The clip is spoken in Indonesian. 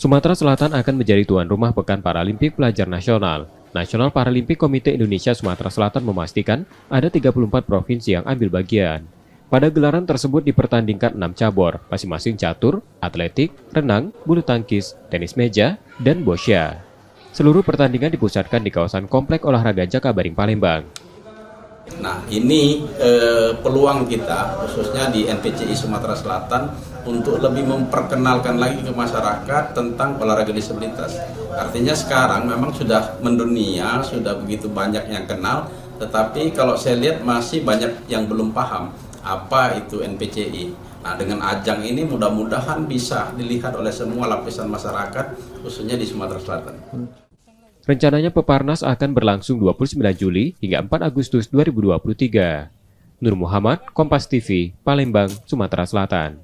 Sumatera Selatan akan menjadi tuan rumah Pekan Paralimpik Pelajar Nasional. National Paralympic Komite Indonesia Sumatera Selatan memastikan ada 34 provinsi yang ambil bagian. Pada gelaran tersebut dipertandingkan 6 cabur, masing-masing catur, atletik, renang, bulu tangkis, tenis meja, dan boccia. Seluruh pertandingan dipusatkan di kawasan Komplek Olahraga Jakabaring, Palembang. Nah, ini peluang kita, khususnya di NPCI Sumatera Selatan, untuk lebih memperkenalkan lagi ke masyarakat tentang olahraga disabilitas. Artinya sekarang memang sudah mendunia, sudah begitu banyak yang kenal, tetapi kalau saya lihat masih banyak yang belum paham apa itu NPCI. Nah, dengan ajang ini mudah-mudahan bisa dilihat oleh semua lapisan masyarakat, khususnya di Sumatera Selatan. Rencananya Peparnas akan berlangsung 29 Juli hingga 4 Agustus 2023. Nur Muhammad, Kompas TV, Palembang, Sumatera Selatan.